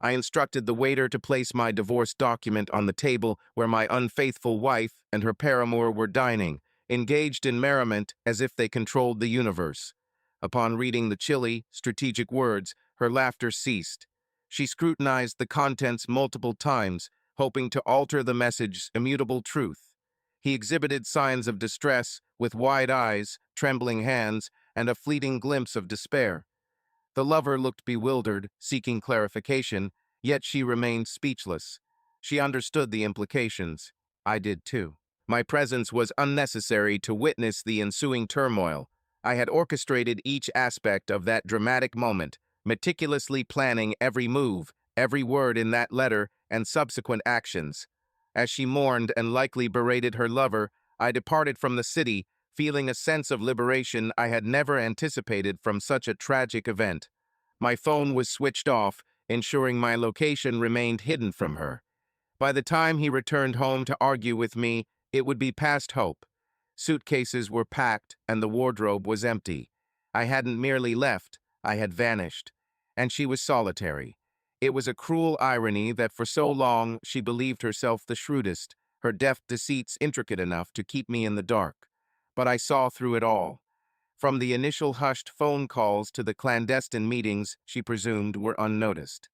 I instructed the waiter to place my divorce document on the table where my unfaithful wife and her paramour were dining, engaged in merriment as if they controlled the universe. Upon reading the chilly, strategic words, her laughter ceased. She scrutinized the contents multiple times, hoping to alter the message's immutable truth. He exhibited signs of distress, with wide eyes, trembling hands, and a fleeting glimpse of despair. The lover looked bewildered, seeking clarification, yet she remained speechless. She understood the implications. I did too. My presence was unnecessary to witness the ensuing turmoil. I had orchestrated each aspect of that dramatic moment, meticulously planning every move, every word in that letter, and subsequent actions. As she mourned and likely berated her lover, I departed from the city, feeling a sense of liberation I had never anticipated from such a tragic event. My phone was switched off, ensuring my location remained hidden from her. By the time he returned home to argue with me, it would be past hope. Suitcases were packed and the wardrobe was empty. I hadn't merely left, I had vanished. And she was solitary. It was a cruel irony that for so long she believed herself the shrewdest, her deft deceits intricate enough to keep me in the dark. But I saw through it all. From the initial hushed phone calls to the clandestine meetings she presumed were unnoticed.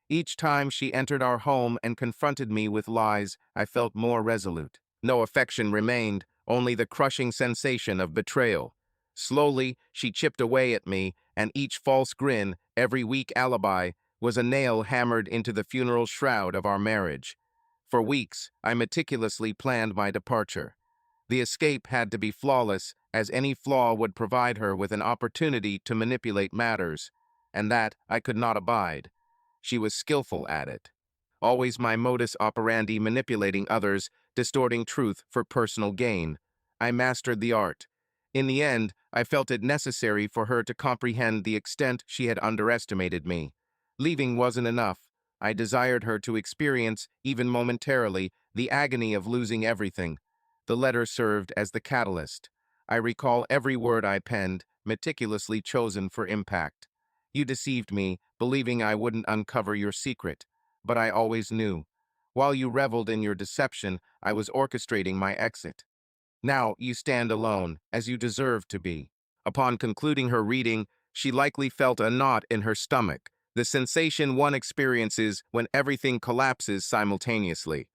Each time she entered our home and confronted me with lies, I felt more resolute. No affection remained, only the crushing sensation of betrayal. Slowly, she chipped away at me, and each false grin, every weak alibi, was a nail hammered into the funeral shroud of our marriage. For weeks, I meticulously planned my departure. The escape had to be flawless, as any flaw would provide her with an opportunity to manipulate matters, and that I could not abide. She was skillful at it. Always my modus operandi manipulating others, distorting truth for personal gain. I mastered the art. In the end, I felt it necessary for her to comprehend the extent she had underestimated me. Leaving wasn't enough. I desired her to experience, even momentarily, the agony of losing everything. The letter served as the catalyst. I recall every word I penned, meticulously chosen for impact. You deceived me, believing I wouldn't uncover your secret, but I always knew. While you reveled in your deception, I was orchestrating my exit. Now you stand alone, as you deserve to be. Upon concluding her reading, she likely felt a knot in her stomach, the sensation one experiences when everything collapses simultaneously.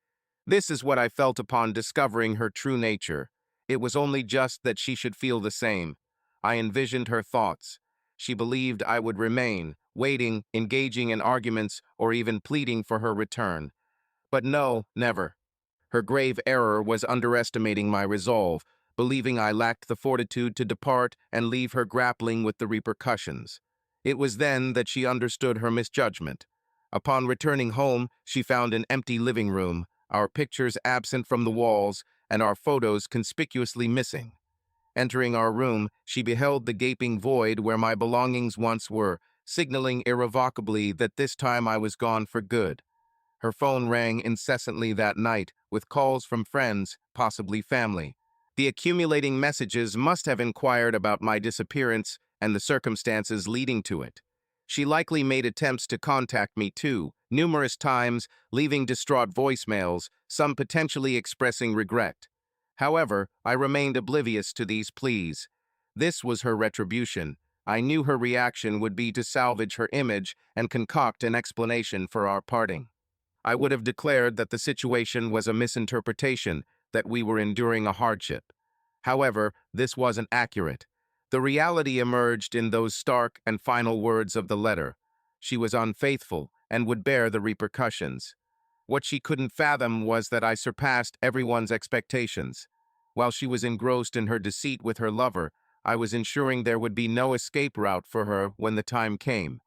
This is what I felt upon discovering her true nature. It was only just that she should feel the same. I envisioned her thoughts. She believed I would remain, waiting, engaging in arguments, or even pleading for her return. But no, never. Her grave error was underestimating my resolve, believing I lacked the fortitude to depart and leave her grappling with the repercussions. It was then that she understood her misjudgment. Upon returning home, she found an empty living room, our pictures absent from the walls, and our photos conspicuously missing. Entering our room, she beheld the gaping void where my belongings once were, signaling irrevocably that this time I was gone for good. Her phone rang incessantly that night, with calls from friends, possibly family. The accumulating messages must have inquired about my disappearance and the circumstances leading to it. She likely made attempts to contact me too, numerous times, leaving distraught voicemails, some potentially expressing regret. However, I remained oblivious to these pleas. This was her retribution. I knew her reaction would be to salvage her image and concoct an explanation for our parting. I would have declared that the situation was a misinterpretation, that we were enduring a hardship. However, this wasn't accurate. The reality emerged in those stark and final words of the letter. She was unfaithful and would bear the repercussions. What she couldn't fathom was that I surpassed everyone's expectations. While she was engrossed in her deceit with her lover, I was ensuring there would be no escape route for her when the time came.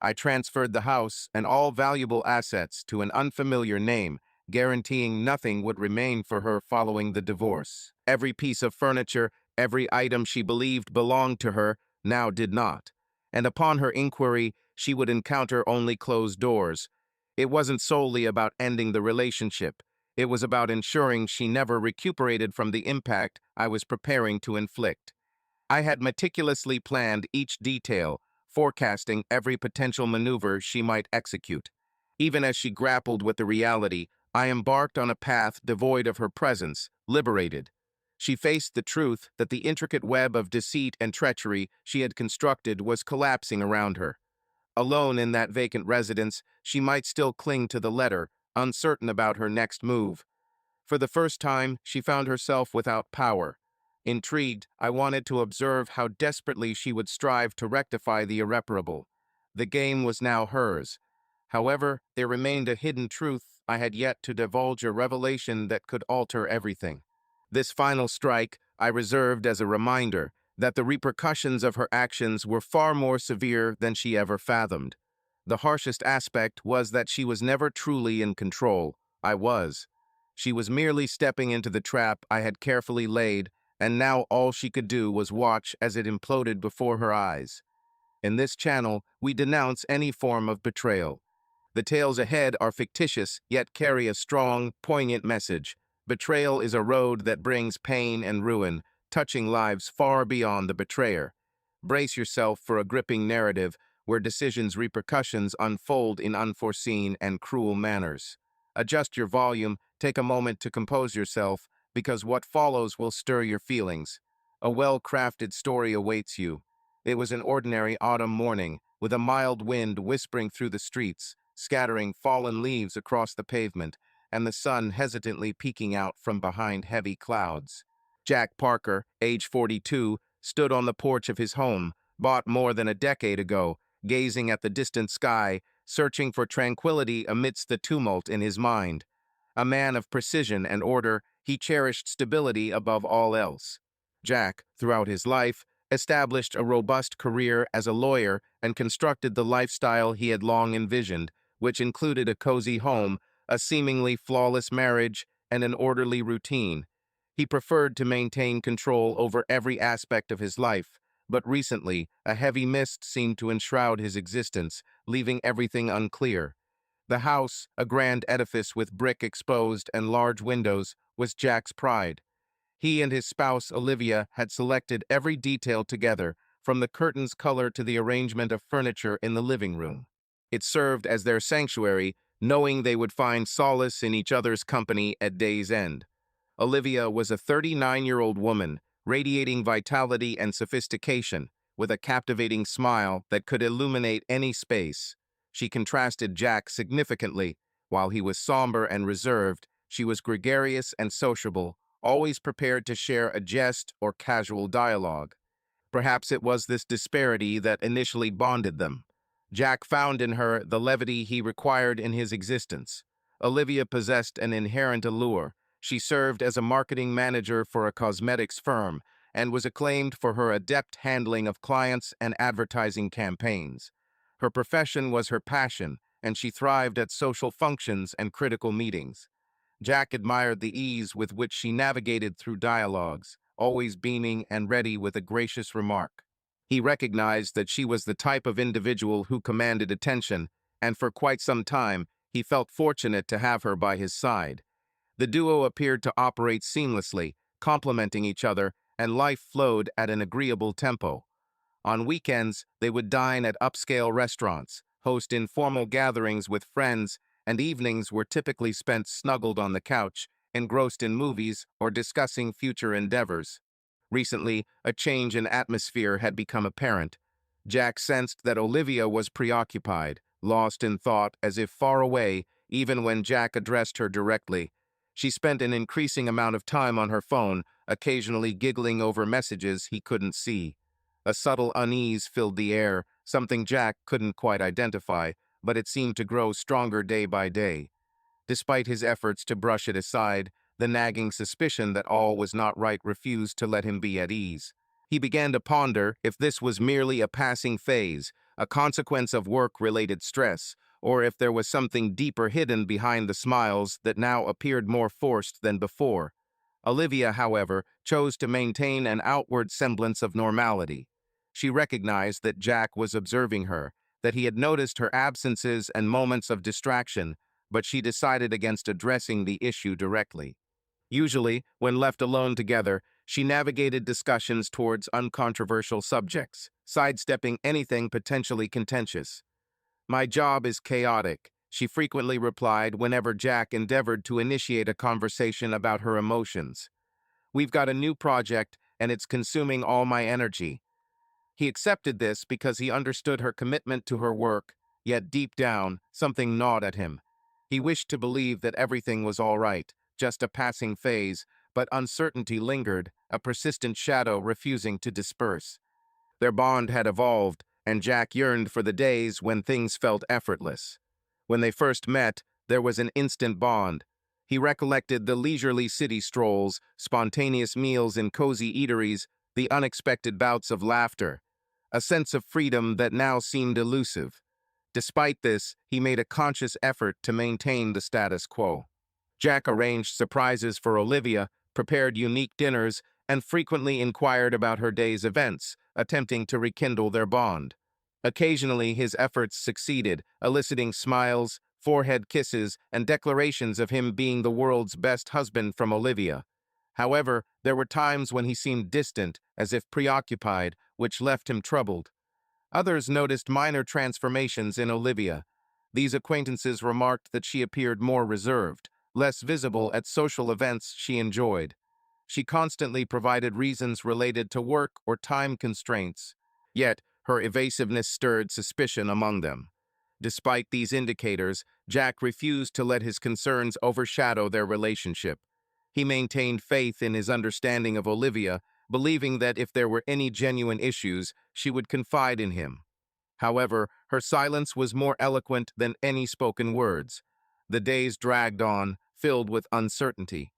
I transferred the house and all valuable assets to an unfamiliar name, guaranteeing nothing would remain for her following the divorce. Every piece of furniture, every item she believed belonged to her, now did not. And upon her inquiry, she would encounter only closed doors. It wasn't solely about ending the relationship. It was about ensuring she never recuperated from the impact I was preparing to inflict. I had meticulously planned each detail, forecasting every potential maneuver she might execute. Even as she grappled with the reality, I embarked on a path devoid of her presence, liberated. She faced the truth that the intricate web of deceit and treachery she had constructed was collapsing around her. Alone in that vacant residence, she might still cling to the letter, uncertain about her next move. For the first time, she found herself without power. Intrigued, I wanted to observe how desperately she would strive to rectify the irreparable. The game was now hers. However, there remained a hidden truth I had yet to divulge, a revelation that could alter everything. This final strike I reserved as a reminder that the repercussions of her actions were far more severe than she ever fathomed. The harshest aspect was that she was never truly in control. I was. She was merely stepping into the trap I had carefully laid, and now all she could do was watch as it imploded before her eyes. In this channel, we denounce any form of betrayal. The tales ahead are fictitious, yet carry a strong, poignant message. Betrayal is a road that brings pain and ruin, touching lives far beyond the betrayer. Brace yourself for a gripping narrative where decisions' repercussions unfold in unforeseen and cruel manners. Adjust your volume, take a moment to compose yourself, because what follows will stir your feelings. A well-crafted story awaits you. It was an ordinary autumn morning, with a mild wind whispering through the streets, scattering fallen leaves across the pavement, and the sun hesitantly peeking out from behind heavy clouds. Jack Parker, age 42, stood on the porch of his home, bought more than a decade ago, gazing at the distant sky, searching for tranquility amidst the tumult in his mind. A man of precision and order, he cherished stability above all else. Jack, throughout his life, established a robust career as a lawyer and constructed the lifestyle he had long envisioned, which included a cozy home, a seemingly flawless marriage, and an orderly routine. He preferred to maintain control over every aspect of his life, but recently, a heavy mist seemed to enshroud his existence, leaving everything unclear. The house, a grand edifice with brick exposed and large windows, was Jack's pride. He and his spouse, Olivia, had selected every detail together, from the curtains' color to the arrangement of furniture in the living room. It served as their sanctuary, knowing they would find solace in each other's company at day's end. Olivia was a 39-year-old woman, radiating vitality and sophistication, with a captivating smile that could illuminate any space. She contrasted Jack significantly. While he was somber and reserved, she was gregarious and sociable, always prepared to share a jest or casual dialogue. Perhaps it was this disparity that initially bonded them. Jack found in her the levity he required in his existence. Olivia possessed an inherent allure. She served as a marketing manager for a cosmetics firm and was acclaimed for her adept handling of clients and advertising campaigns. Her profession was her passion, and she thrived at social functions and critical meetings. Jack admired the ease with which she navigated through dialogues, always beaming and ready with a gracious remark. He recognized that she was the type of individual who commanded attention, and for quite some time, he felt fortunate to have her by his side. The duo appeared to operate seamlessly, complementing each other, and life flowed at an agreeable tempo. On weekends, they would dine at upscale restaurants, host informal gatherings with friends, and evenings were typically spent snuggled on the couch, engrossed in movies or discussing future endeavors. Recently, a change in atmosphere had become apparent. Jack sensed that Olivia was preoccupied, lost in thought, as if far away, even when Jack addressed her directly. She spent an increasing amount of time on her phone, occasionally giggling over messages he couldn't see. A subtle unease filled the air, something Jack couldn't quite identify, but it seemed to grow stronger day by day. Despite his efforts to brush it aside, the nagging suspicion that all was not right refused to let him be at ease. He began to ponder if this was merely a passing phase, a consequence of work-related stress, or if there was something deeper hidden behind the smiles that now appeared more forced than before. Olivia, however, chose to maintain an outward semblance of normality. She recognized that Jack was observing her, that he had noticed her absences and moments of distraction, but she decided against addressing the issue directly. Usually, when left alone together, she navigated discussions towards uncontroversial subjects, sidestepping anything potentially contentious. "My job is chaotic," She frequently replied whenever Jack endeavored to initiate a conversation about her emotions. "We've got a new project, and it's consuming all my energy." He accepted this because he understood her commitment to her work, yet deep down, something gnawed at him. He wished to believe that everything was all right, just a passing phase, but uncertainty lingered, a persistent shadow refusing to disperse. Their bond had evolved, and Jack yearned for the days when things felt effortless. When they first met, there was an instant bond. He recollected the leisurely city strolls, spontaneous meals in cozy eateries, the unexpected bouts of laughter, a sense of freedom that now seemed elusive. Despite this, he made a conscious effort to maintain the status quo. Jack arranged surprises for Olivia, prepared unique dinners, and frequently inquired about her day's events, attempting to rekindle their bond. Occasionally, his efforts succeeded, eliciting smiles, forehead kisses, and declarations of him being the world's best husband from Olivia. However, there were times when he seemed distant, as if preoccupied, which left him troubled. Others noticed minor transformations in Olivia. These acquaintances remarked that she appeared more reserved, less visible at social events she enjoyed. She constantly provided reasons related to work or time constraints, yet her evasiveness stirred suspicion among them. Despite these indicators, Jack refused to let his concerns overshadow their relationship. He maintained faith in his understanding of Olivia, believing that if there were any genuine issues, she would confide in him. However, her silence was more eloquent than any spoken words. The days dragged on, filled with uncertainty.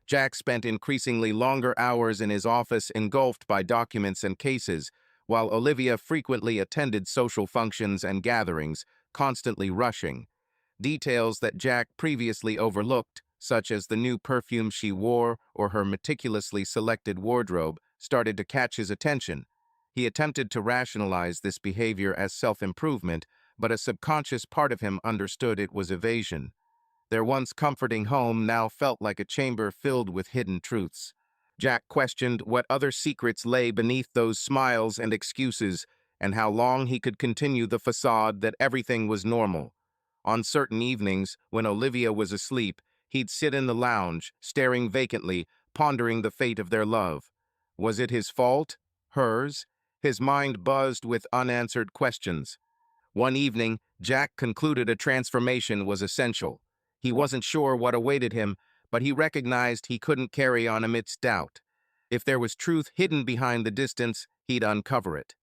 Jack spent increasingly longer hours in his office engulfed by documents and cases, while Olivia frequently attended social functions and gatherings, constantly rushing. Details that Jack previously overlooked, such as the new perfume she wore or her meticulously selected wardrobe, started to catch his attention. He attempted to rationalize this behavior as self-improvement, but a subconscious part of him understood it was evasion. Their once comforting home now felt like a chamber filled with hidden truths. Jack questioned what other secrets lay beneath those smiles and excuses, and how long he could continue the facade that everything was normal. On certain evenings, when Olivia was asleep, he'd sit in the lounge, staring vacantly, pondering the fate of their love. Was it his fault? Hers? His mind buzzed with unanswered questions. One evening, Jack concluded a transformation was essential. He wasn't sure what awaited him, but he recognized he couldn't carry on amidst doubt. If there was truth hidden behind the distance, he'd uncover it.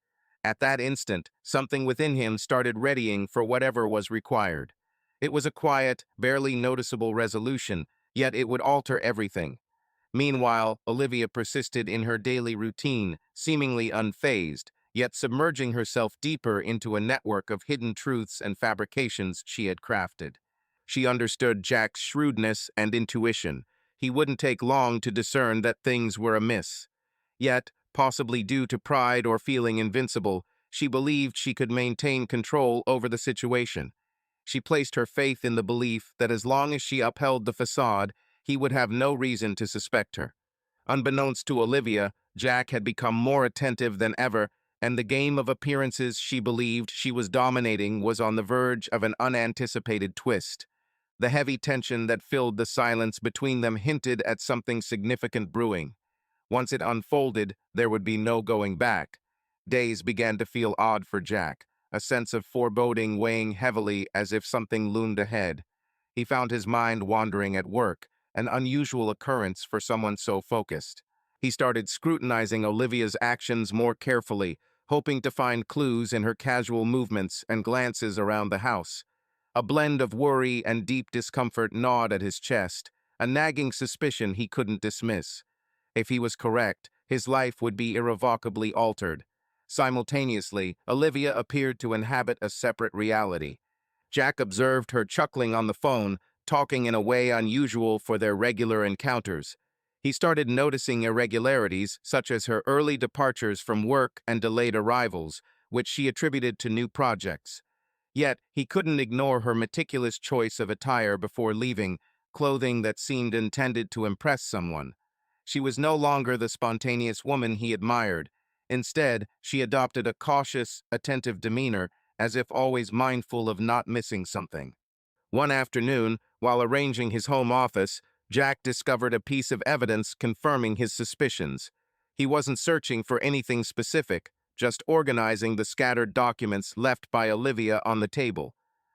At that instant, something within him started readying for whatever was required. It was a quiet, barely noticeable resolution, yet it would alter everything. Meanwhile, Olivia persisted in her daily routine, seemingly unfazed, yet submerging herself deeper into a network of hidden truths and fabrications she had crafted. She understood Jack's shrewdness and intuition. He wouldn't take long to discern that things were amiss. Yet, possibly due to pride or feeling invincible, she believed she could maintain control over the situation. She placed her faith in the belief that as long as she upheld the facade, he would have no reason to suspect her. Unbeknownst to Olivia, Jack had become more attentive than ever, and the game of appearances she believed she was dominating was on the verge of an unanticipated twist. The heavy tension that filled the silence between them hinted at something significant brewing. Once it unfolded, there would be no going back. Days began to feel odd for Jack, a sense of foreboding weighing heavily as if something loomed ahead. He found his mind wandering at work, an unusual occurrence for someone so focused. He started scrutinizing Olivia's actions more carefully, hoping to find clues in her casual movements and glances around the house. A blend of worry and deep discomfort gnawed at his chest, a nagging suspicion he couldn't dismiss. If he was correct, his life would be irrevocably altered. Simultaneously, Olivia appeared to inhabit a separate reality. Jack observed her chuckling on the phone, talking in a way unusual for their regular encounters. He started noticing irregularities, such as her early departures from work and delayed arrivals, which she attributed to new projects. Yet, he couldn't ignore her meticulous choice of attire before leaving, clothing that seemed intended to impress someone. She was no longer the spontaneous woman he admired. Instead, she adopted a cautious, attentive demeanor, as if always mindful of not missing something. One afternoon, while arranging his home office, Jack discovered a piece of evidence confirming his suspicions. He wasn't searching for anything specific, just organizing the scattered documents left by Olivia on the table.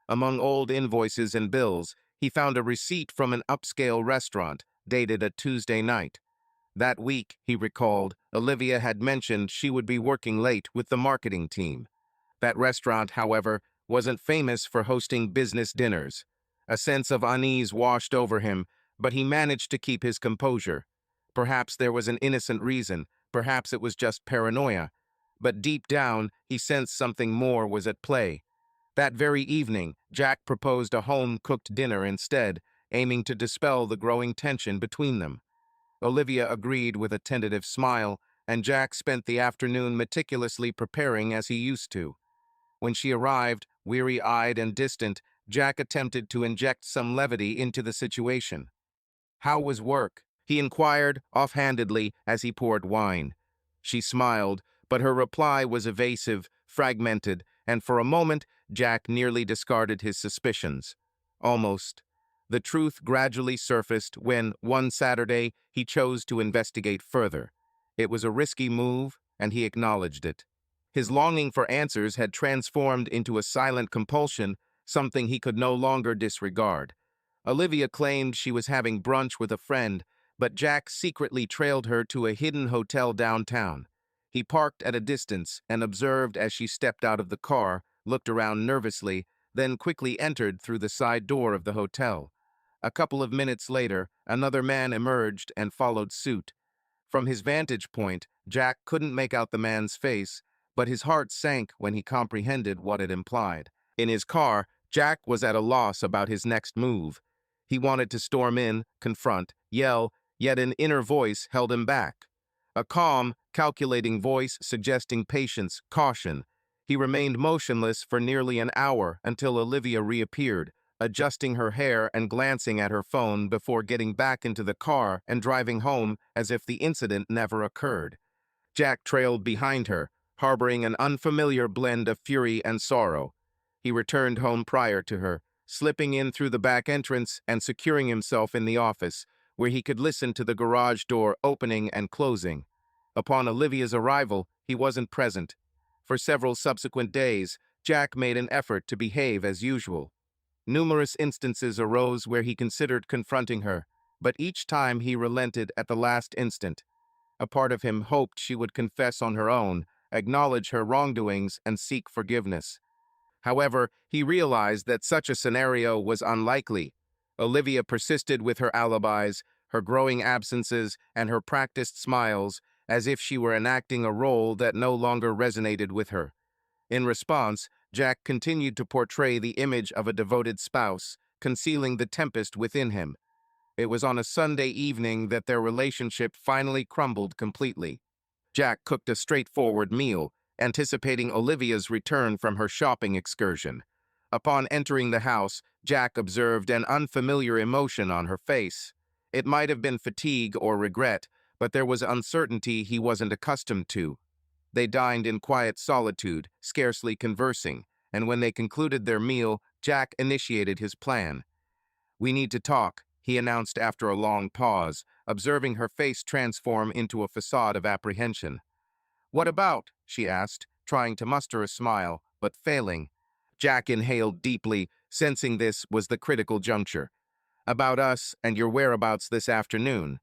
Among old invoices and bills, he found a receipt from an upscale restaurant, dated a Tuesday night. That week, he recalled, Olivia had mentioned she would be working late with the marketing team. That restaurant, however, wasn't famous for hosting business dinners. A sense of unease washed over him, but he managed to keep his composure. Perhaps there was an innocent reason, perhaps it was just paranoia. But deep down, he sensed something more was at play. That very evening, Jack proposed a home-cooked dinner instead, aiming to dispel the growing tension between them. Olivia agreed with a tentative smile, and Jack spent the afternoon meticulously preparing as he used to. When she arrived, weary-eyed and distant, Jack attempted to inject some levity into the situation. "How was work?" he inquired offhandedly as he poured wine. She smiled, but her reply was evasive, fragmented, and for a moment Jack nearly discarded his suspicions. Almost. The truth gradually surfaced when, one Saturday, he chose to investigate further. It was a risky move, and he acknowledged it. His longing for answers had transformed into a silent compulsion, something he could no longer disregard. Olivia claimed she was having brunch with a friend, but Jack secretly trailed her to a hidden hotel downtown. He parked at a distance and observed as she stepped out of the car, looked around nervously, then quickly entered through the side door of the hotel. A couple of minutes later, another man emerged and followed suit. From his vantage point, Jack couldn't make out the man's face, but his heart sank when he comprehended what it implied. In his car, Jack was at a loss about his next move. He wanted to storm in, confront, yell, yet an inner voice held him back. A calm, calculating voice suggesting patience, caution. He remained motionless for nearly an hour until Olivia reappeared, adjusting her hair and glancing at her phone before getting back into the car and driving home as if the incident never occurred. Jack trailed behind her, harboring an unfamiliar blend of fury and sorrow. He returned home prior to her, slipping in through the back entrance and securing himself in the office, where he could listen to the garage door opening and closing. Upon Olivia's arrival, he wasn't present. For several subsequent days, Jack made an effort to behave as usual. Numerous instances arose where he considered confronting her, but each time he relented at the last instant. A part of him hoped she would confess on her own, acknowledge her wrongdoings, and seek forgiveness. However, he realized that such a scenario was unlikely. Olivia persisted with her alibis, her growing absences, and her practiced smiles, as if she were enacting a role that no longer resonated with her. In response, Jack continued to portray the image of a devoted spouse, concealing the tempest within him. It was on a Sunday evening that their relationship finally crumbled completely. Jack cooked a straightforward meal, anticipating Olivia's return from her shopping excursion. Upon entering the house, Jack observed an unfamiliar emotion on her face. It might have been fatigue or regret, but there was uncertainty he wasn't accustomed to. They dined in quiet solitude, scarcely conversing, and when they concluded their meal, Jack initiated his plan. "We need to talk," he announced after a long pause, observing her face transform into a facade of apprehension. "What about?" she asked, trying to muster a smile, but failing. Jack inhaled deeply, sensing this was the critical juncture. "About us and your whereabouts this afternoon."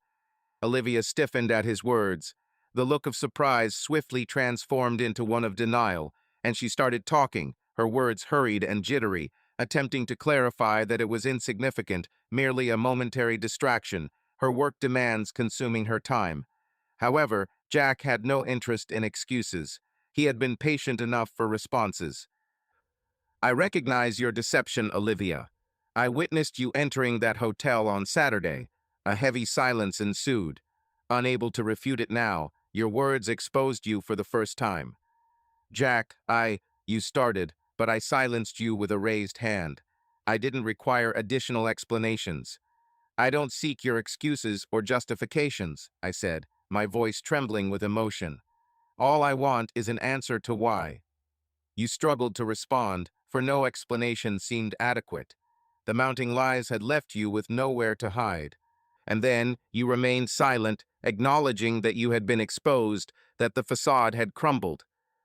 Olivia stiffened at his words. The look of surprise swiftly transformed into one of denial, and she started talking, her words hurried and jittery, attempting to clarify that it was insignificant, merely a momentary distraction, her work demands consuming her time. However, Jack had no interest in excuses. He had been patient enough for responses. "I recognize your deception, Olivia. I witnessed you entering that hotel on Saturday." A heavy silence ensued. Unable to refute it now, your words exposed you for the first time. "Jack, you started, but I silenced you with a raised hand. I didn't require additional explanations." "I don't seek your excuses or justifications," I said, my voice trembling with emotion. "All I want is an answer to why." You struggled to respond, for no explanation seemed adequate. The mounting lies had left you with nowhere to hide. And then you remained silent, acknowledging that you had been exposed, that the facade had crumbled.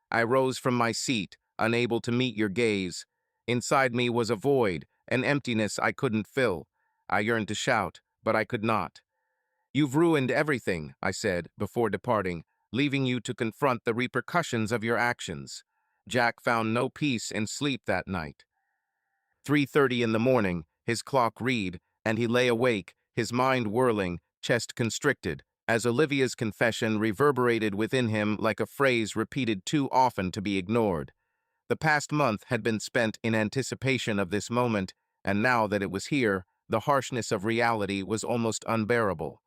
I rose from my seat, unable to meet your gaze. Inside me was a void, an emptiness I couldn't fill. I yearned to shout, but I could not. You've ruined everything, I said, before departing, leaving you to confront the repercussions of your actions. Jack found no peace in sleep that night. 3:30 in the morning, his clock read, and he lay awake, his mind whirling, chest constricted, as Olivia's confession reverberated within him like a phrase repeated too often to be ignored. The past month had been spent in anticipation of this moment, and now that it was here, the harshness of reality was almost unbearable.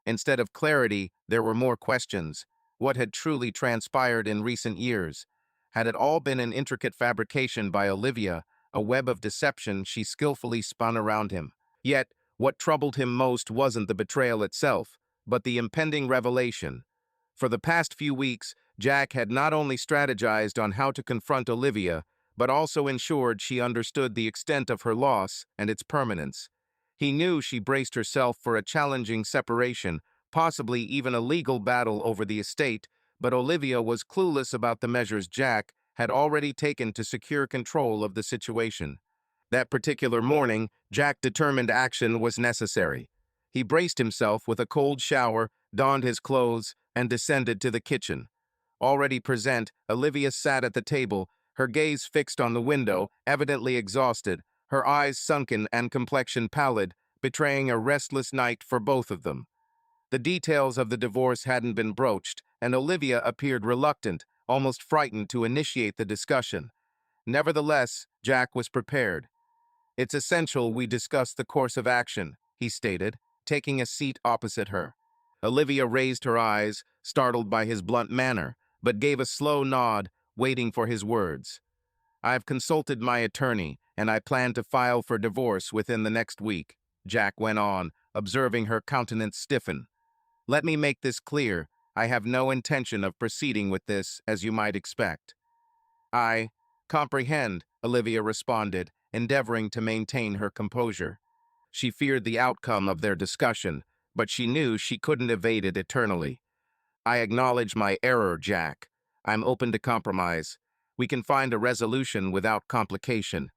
Instead of clarity, there were more questions. What had truly transpired in recent years? Had it all been an intricate fabrication by Olivia, a web of deception she skillfully spun around him? Yet, what troubled him most wasn't the betrayal itself, but the impending revelation. For the past few weeks, Jack had not only strategized on how to confront Olivia, but also ensured she understood the extent of her loss and its permanence. He knew she braced herself for a challenging separation, possibly even a legal battle over the estate, but Olivia was clueless about the measures Jack had already taken to secure control of the situation. That particular morning, Jack determined action was necessary. He braced himself with a cold shower, donned his clothes, and descended to the kitchen. Already present, Olivia sat at the table, her gaze fixed on the window, evidently exhausted, her eyes sunken and complexion pallid, betraying a restless night for both of them. The details of the divorce hadn't been broached, and Olivia appeared reluctant, almost frightened to initiate the discussion. Nevertheless, Jack was prepared. "It's essential we discuss the course of action," he stated, taking a seat opposite her. Olivia raised her eyes, startled by his blunt manner, but gave a slow nod, waiting for his words. "I've consulted my attorney, and I plan to file for divorce within the next week," Jack went on, observing her countenance stiffen. "Let me make this clear. I have no intention of proceeding with this, as you might expect." "I comprehend," Olivia responded, endeavoring to maintain her composure. She feared the outcome of their discussion, but she knew she couldn't evade it eternally. "I acknowledge my error, Jack. I'm open to compromise. We can find a resolution without complication."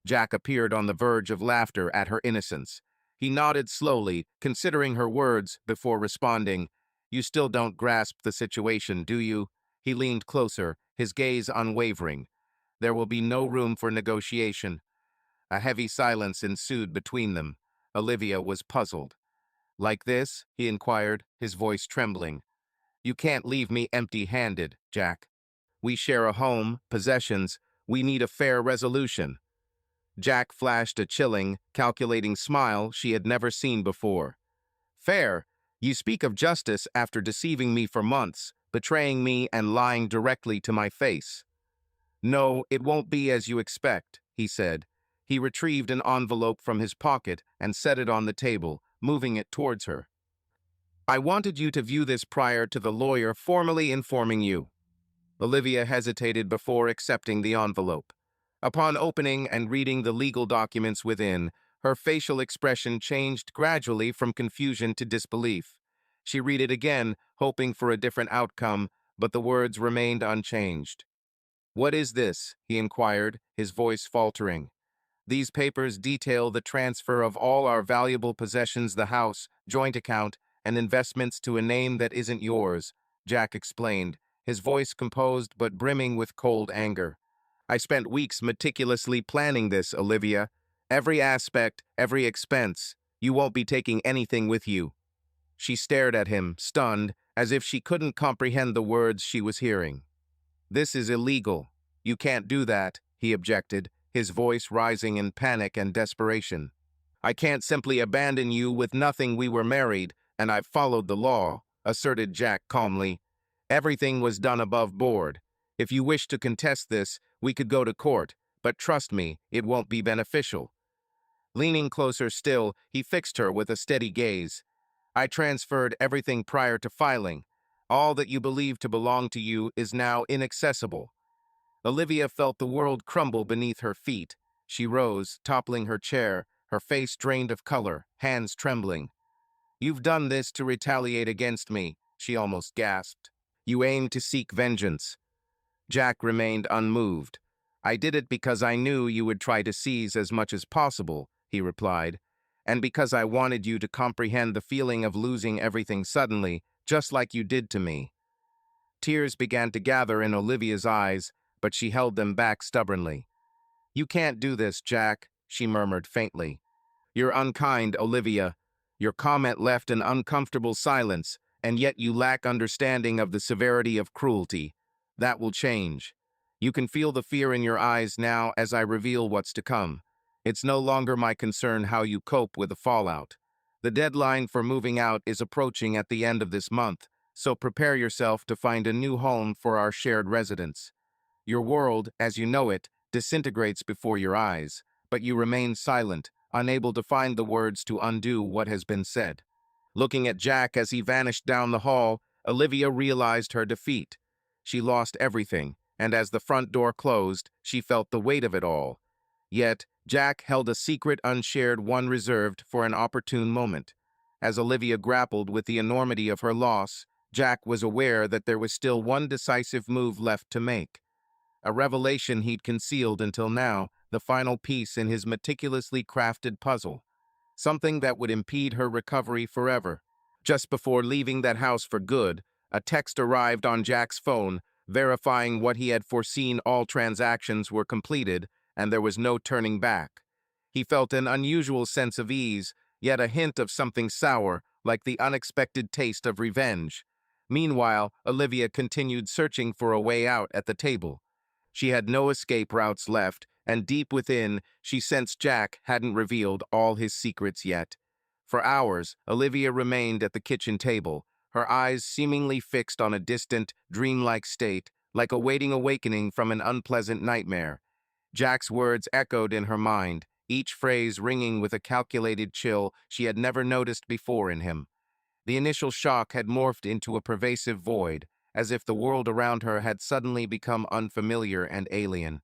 Jack appeared on the verge of laughter at her innocence. He nodded slowly, considering her words, before responding. "You still don't grasp the situation, do you?" He leaned closer, his gaze unwavering. "There will be no room for negotiation." A heavy silence ensued between them. Olivia was puzzled. "Like this?" he inquired, his voice trembling. "You can't leave me empty-handed, Jack. We share a home, possessions. We need a fair resolution." Jack flashed a chilling, calculating smile she had never seen before. "Fair? You speak of justice after deceiving me for months, betraying me and lying directly to my face." "No, it won't be as you expect," he said. He retrieved an envelope from his pocket and set it on the table, moving it towards her. "I wanted you to view this prior to the lawyer formally informing you." Olivia hesitated before accepting the envelope. Upon opening and reading the legal documents within, her facial expression changed gradually from confusion to disbelief. She read it again, hoping for a different outcome, but the words remained unchanged. "What is this?" he inquired, his voice faltering. "These papers detail the transfer of all our valuable possessions, the house, joint account, and investments to a name that isn't yours," Jack explained, his voice composed but brimming with cold anger. "I spent weeks meticulously planning this, Olivia. Every aspect, every expense. You won't be taking anything with you." She stared at him, stunned, as if she couldn't comprehend the words she was hearing. "This is illegal. You can't do that," he objected, his voice rising in panic and desperation. "I can't simply abandon you with nothing. We were married, and I've followed the law," asserted Jack calmly. "Everything was done above board. If you wish to contest this, we could go to court, but trust me, it won't be beneficial." Leaning closer still, he fixed her with a steady gaze. "I transferred everything prior to filing. All that you believe to belong to you is now inaccessible." Olivia felt the world crumble beneath her feet. She rose, toppling her chair, her face drained of color, hands trembling. "You've done this to retaliate against me," she almost gasped. "You aim to seek vengeance." Jack remained unmoved. "I did it because I knew you would try to seize as much as possible," he replied, "and because I wanted you to comprehend the feeling of losing everything suddenly, just like you did to me." Tears began to gather in Olivia's eyes, but she held them back stubbornly. "You can't do this, Jack," she murmured faintly. "You're unkind, Olivia. Your comment left an uncomfortable silence, and yet you lack understanding of the severity of cruelty. That will change. You can feel the fear in your eyes now as I reveal what's to come. It's no longer my concern how you cope with the fallout. The deadline for moving out is approaching at the end of this month, so prepare yourself to find a new home for our shared residence. Your world, as you know it, disintegrates before your eyes, but you remain silent, unable to find the words to undo what has been said." Looking at Jack as he vanished down the hall, Olivia realized her defeat. She lost everything, and as the front door closed, she felt the weight of it all. Yet, Jack held a secret unshared, one reserved for an opportune moment. As Olivia grappled with the enormity of her loss, Jack was aware that there was still one decisive move left to make. A revelation he'd concealed until now, the final piece in his meticulously crafted puzzle. Something that would impede her recovery forever. Just before leaving that house for good, a text arrived on Jack's phone, verifying what he had foreseen: all transactions were completed, and there was no turning back. He felt an unusual sense of ease, yet a hint of something sour, like the unexpected taste of revenge. Meanwhile, Olivia continued searching for a way out at the table. She had no escape routes left, and deep within, she sensed Jack hadn't revealed all his secrets yet. For hours, Olivia remained at the kitchen table, her eyes seemingly fixed on a distant, dreamlike state, like awaiting awakening from an unpleasant nightmare. Jack's words echoed in her mind, each phrase ringing with a calculated chill she had never noticed before in him. The initial shock had morphed into a pervasive void, as if the world around her had suddenly become unfamiliar and alien.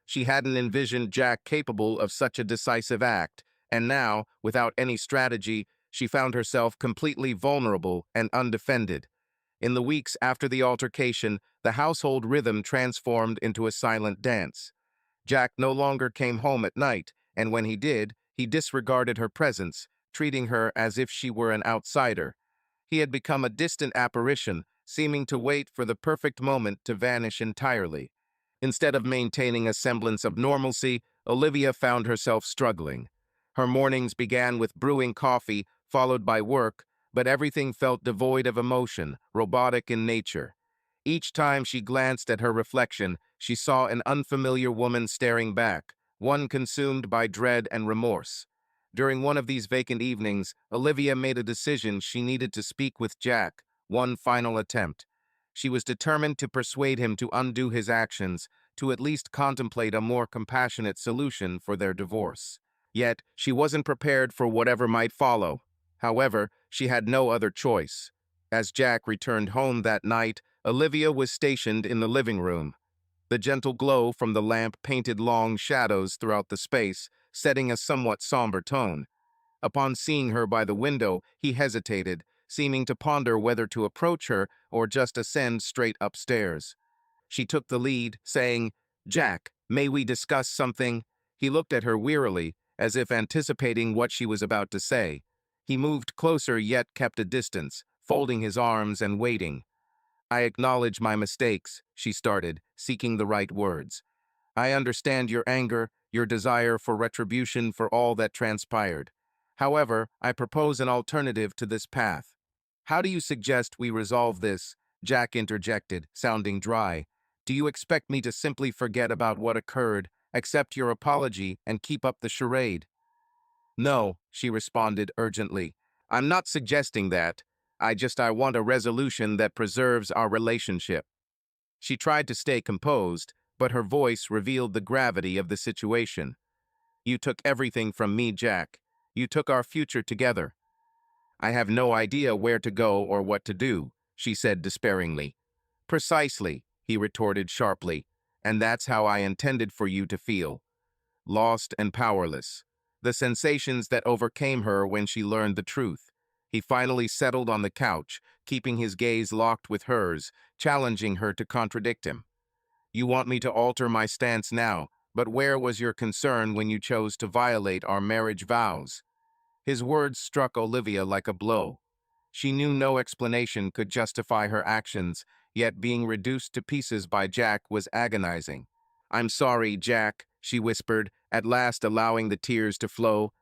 She hadn't envisioned Jack capable of such a decisive act, and now, without any strategy, she found herself completely vulnerable and undefended. In the weeks after the altercation, the household rhythm transformed into a silent dance. Jack no longer came home at night, and when he did, he disregarded her presence, treating her as if she were an outsider. He had become a distant apparition, seeming to wait for the perfect moment to vanish entirely. Instead of maintaining a semblance of normalcy, Olivia found herself struggling. Her mornings began with brewing coffee, followed by work, but everything felt devoid of emotion, robotic in nature. Each time she glanced at her reflection, she saw an unfamiliar woman staring back, one consumed by dread and remorse. During one of these vacant evenings, Olivia made a decision: she needed to speak with Jack, one final attempt. She was determined to persuade him to undo his actions, to at least contemplate a more compassionate solution for their divorce. Yet, she wasn't prepared for whatever might follow. However, she had no other choice. As Jack returned home that night, Olivia was stationed in the living room. The gentle glow from the lamp painted long shadows throughout the space, setting a somewhat somber tone. Upon seeing her by the window, he hesitated, seeming to ponder whether to approach her or just ascend straight upstairs. She took the lead, saying, "Jack, may we discuss something?" He looked at her wearily, as if anticipating what she was about to say. He moved closer yet kept a distance, folding his arms and waiting. "I acknowledge my mistakes," she started, seeking the right words. "I understand your anger, your desire for retribution for all that transpired. However, I propose an alternative to this path." "How do you suggest we resolve this?" Jack interjected, sounding dry. "Do you expect me to simply forget about what occurred, accept your apology, and keep up the charade?" "No," she responded urgently. "I'm not suggesting that. I want a resolution that preserves our relationship." She tried to stay composed, but her voice revealed the gravity of the situation. "You took everything from me, Jack. You took our future together. I have no idea where to go or what to do," she said despairingly. "Precisely," he retorted sharply, "and that's how I intended for you to feel. lost and powerless. The sensations that overcame her when she learned the truth. He finally settled on the couch, keeping his gaze locked with hers, challenging her to contradict him. You want me to alter my stance now, but where was your concern when you chose to violate our marriage vows? His words struck Olivia like a blow. She knew no explanation could justify her actions, yet being reduced to pieces by Jack was agonizing. I'm sorry, Jack, she whispered, at last allowing the tears to flow.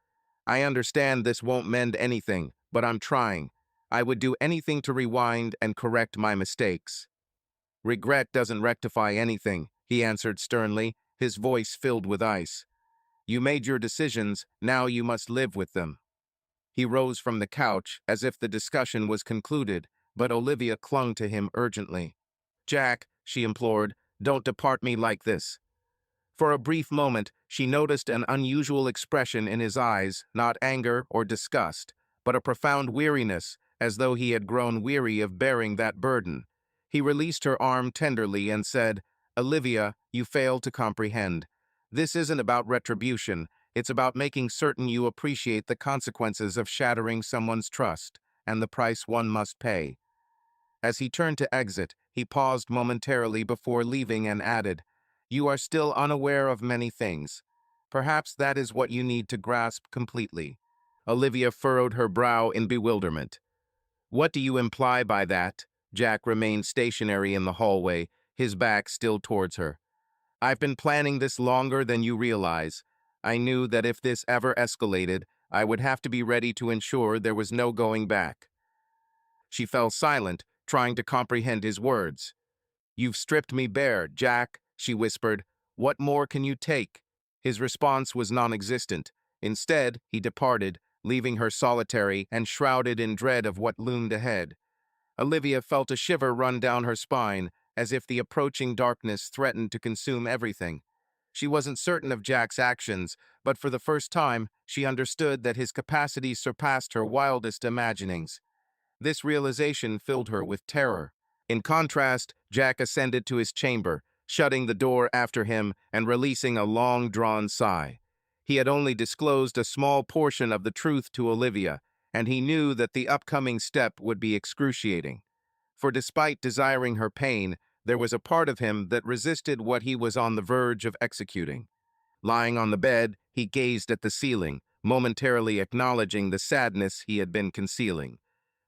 I understand this won't mend anything, but I'm trying. I would do anything to rewind and correct my mistakes. Regret doesn't rectify anything, he answered sternly, his voice filled with ice. You made your decisions, now you must live with them. He rose from the couch as if the discussion was concluded, but Olivia clung to him urgently. Jack, she implored, don't depart me like this. For a brief moment, she noticed an unusual expression in his eyes, not anger or disgust, but a profound weariness, as though he had grown weary of bearing that burden. He released her arm tenderly and said, Olivia, you fail to comprehend. This isn't about retribution, it's about making certain you appreciate the consequences of shattering someone's trust, and the price one must pay. As he turned to exit, he paused momentarily before leaving and added, You are still unaware of many things. Perhaps that is what you need to grasp completely. Olivia furrowed her brow in bewilderment. What do you imply by that? Jack remained stationary in the hallway, his back still towards her. I've been planning this longer than you realize. I knew that if this ever escalated, I would have to be ready to ensure there was no going back. She fell silent, trying to comprehend his words. You've stripped me bare, Jack, she whispered. What more can you take? His response was non-existent. Instead, he departed, leaving her solitary and shrouded in dread of what loomed ahead. Olivia felt a shiver run down her spine, as if the approaching darkness threatened to consume everything. She wasn't certain of Jack's actions, but for the first time, she understood that his capacity surpassed her wildest imaginings. This realization filled her with terror. In contrast, Jack ascended to his chamber, shutting the door after him and releasing a long-drawn sigh. He had only disclosed a small portion of the truth to Olivia, and he knew that the upcoming step would be excruciating. For despite desiring her pain, there was a part of him that resisted what he was on the verge of executing. Lying on the bed, he gazed at the ceiling, momentarily acknowledging the sadness he had been concealing.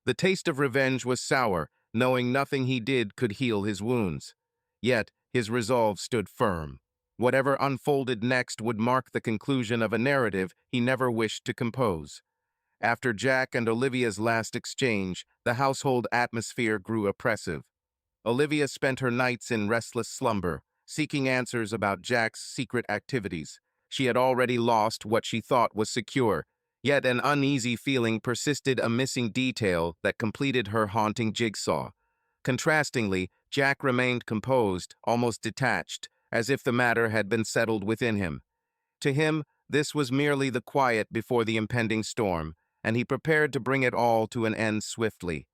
The taste of revenge was sour, knowing nothing he did could heal his wounds. Yet, his resolve stood firm. Whatever unfolded next would mark the conclusion of a narrative he never wished to compose. After Jack and Olivia's last exchange, the household atmosphere grew oppressive. Olivia spent her nights in restless slumber, seeking answers about Jack's secret activities. She had already lost what she thought was secure, yet an uneasy feeling persisted, a missing detail that completed her haunting jigsaw. Contrastingly, Jack remained composed, almost detached, as if the matter had been settled within him. To him, this was merely the quiet before the impending storm, and he prepared to bring it all to an end swiftly.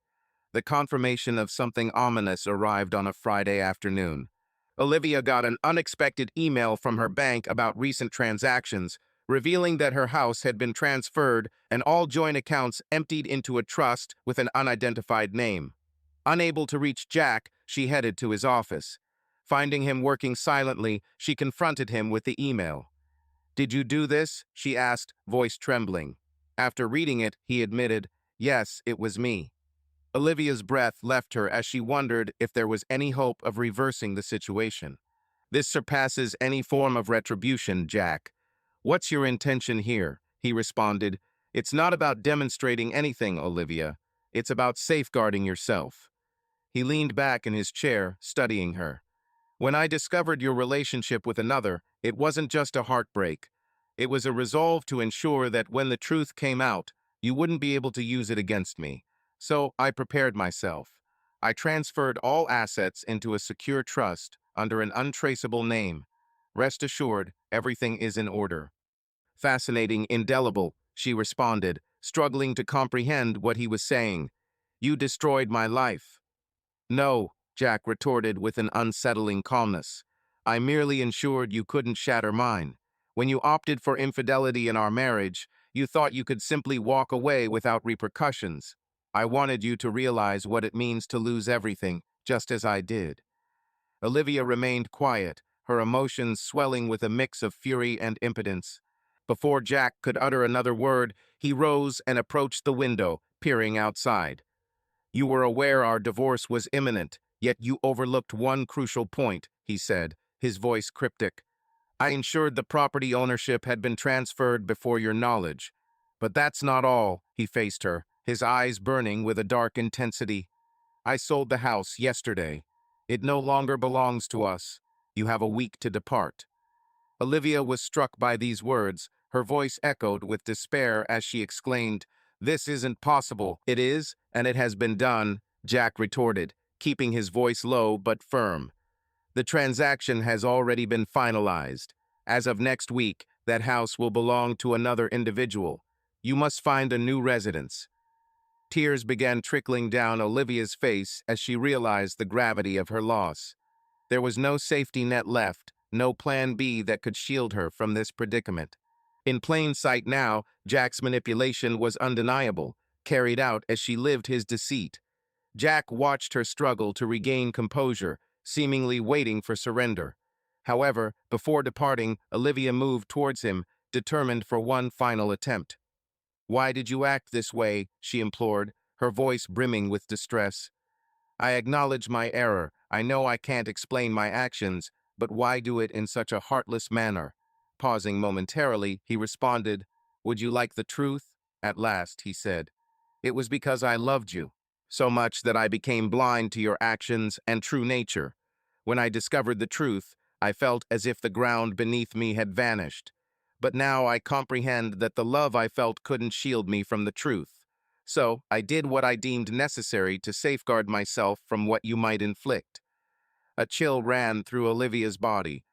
The confirmation of something ominous arrived on a Friday afternoon. Olivia got an unexpected email from her bank about recent transactions, revealing that her house had been transferred and all joint accounts emptied into a trust with an unidentified name. Unable to reach Jack, she headed to his office. Finding him working silently, she confronted him with the email. Did you do this? She asked, voice trembling. After reading it, he admitted, yes, it was me. Olivia's breath left her as she wondered if there was any hope of reversing the situation. This surpasses any form of retribution, Jack. What's your intention here? He responded. It's not about demonstrating anything, Olivia. It's about safeguarding yourself. He leaned back in his chair, studying her. When I discovered your relationship with another, it wasn't just a heartbreak. It was a resolve to ensure that when the truth came out, you wouldn't be able to use it against me. So I prepared myself. I transferred all assets into a secure trust under an untraceable name. Rest assured, everything is in order. Fascinating, indelible, she responded, struggling to comprehend what he was saying. You destroyed my life. No, Jack retorted with an unsettling calmness. I merely ensured you couldn't shatter mine. When you opted for infidelity in our marriage, you thought you could simply walk away without repercussions. I wanted you to realize what it means to lose everything, just as I did." Olivia remained quiet, her emotions swelling with a mix of fury and impotence. Before Jack could utter another word, he rose and approached the window, peering outside. "You were aware our divorce was imminent, yet you overlooked one crucial point," he said, his voice cryptic. "I ensured the property ownership had been transferred before your knowledge. But that's not all," he faced her, his eyes burning with a dark intensity. "I sold the house yesterday. It no longer belongs to us. You have a week to depart." Olivia was struck by these words. Her voice echoed with despair as she exclaimed, "This isn't possible." "It is, and it has been done," Jack retorted, keeping his voice low but firm. "The transaction has already been finalized. As of next week, that house will belong to another individual. You must find a new residence." Tears began trickling down Olivia's face as she realized the gravity of her loss. There was no safety net left, no plan B that could shield her from this predicament. In plain sight now, Jack's manipulation was undeniable, carried out as she lived his deceit. Jack watched her struggle to regain composure, seemingly waiting for surrender. However, before departing, Olivia moved towards him, determined for one final attempt. "Why did you act this way?" she implored, her voice brimming with distress. "I acknowledge my error. I know I can't explain my actions, but why do it in such a heartless manner?" Pausing momentarily, he responded, "Would you like the truth?" At last, he said, "It was because I loved you so much that I became blind to your actions and true nature. When I discovered the truth, I felt as if the ground beneath me had vanished. But now I comprehend that the love I felt couldn't shield me from the truth. So I did what I deemed necessary to safeguard myself from what you might inflict." A chill ran through Olivia's body.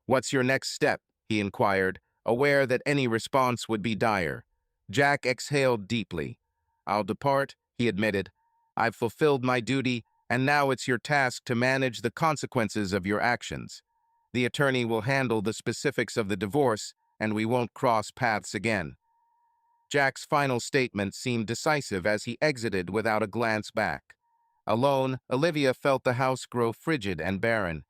"What's your next step?" he inquired, aware that any response would be dire. Jack exhaled deeply. "I'll depart," he admitted. "I've fulfilled my duty, and now it's your task to manage the consequences of your actions. The attorney will handle the specifics of the divorce, and we won't cross paths again." Jack's final statement seemed decisive as he exited without a glance back. Alone, Olivia felt the house grow frigid and barren.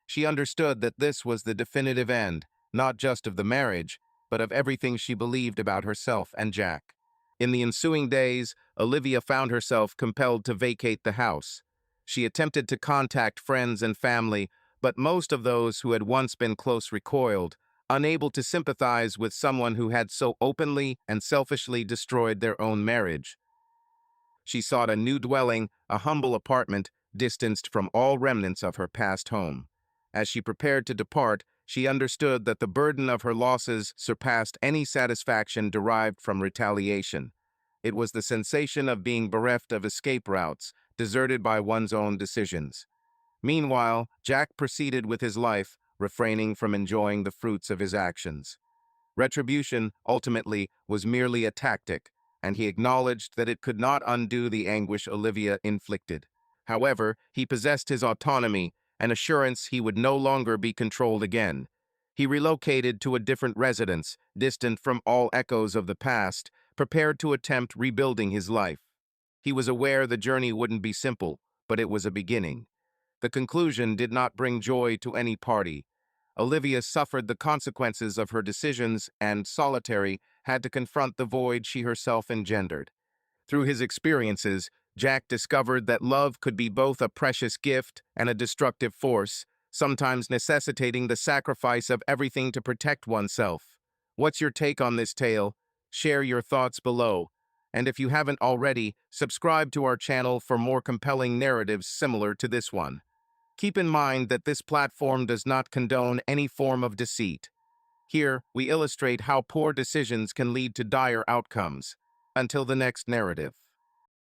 She understood that this was the definitive end, not just of the marriage, but of everything she believed about herself and Jack. In the ensuing days, Olivia found herself compelled to vacate the house. She attempted to contact friends and family, but most of those who had once been close recoiled, unable to sympathize with someone who had so openly and selfishly destroyed their own marriage. She sought a new dwelling, a humble apartment, distanced from all remnants of her past home. As she prepared to depart, she understood that the burden of her losses surpassed any satisfaction derived from retaliation. It was the sensation of being bereft of escape routes, deserted by one's own decisions. Meanwhile, Jack proceeded with his life, refraining from enjoying the fruits of his actions. Retribution, ultimately, was merely a tactic, and he acknowledged that it could not undo the anguish Olivia inflicted. However, he possessed his autonomy, an assurance he would no longer be controlled again. He relocated to a different residence, distant from all echoes of the past, prepared to attempt rebuilding his life. He was aware the journey wouldn't be simple, but it was a beginning. The conclusion did not bring joy to any party. Olivia suffered the consequences of her decisions and, solitary, had to confront the void she herself engendered. Through his experiences, Jack discovered that love could be both a precious gift and a destructive force, sometimes necessitating the sacrifice of everything to protect oneself. What's your take on this tale? Share your thoughts below. And if you haven't already, subscribe to our channel for more compelling narratives similar to this one. Keep in mind that this platform does not condone any form of deceit. Here, we illustrate how poor decisions can lead to dire outcomes. Until the next narrative.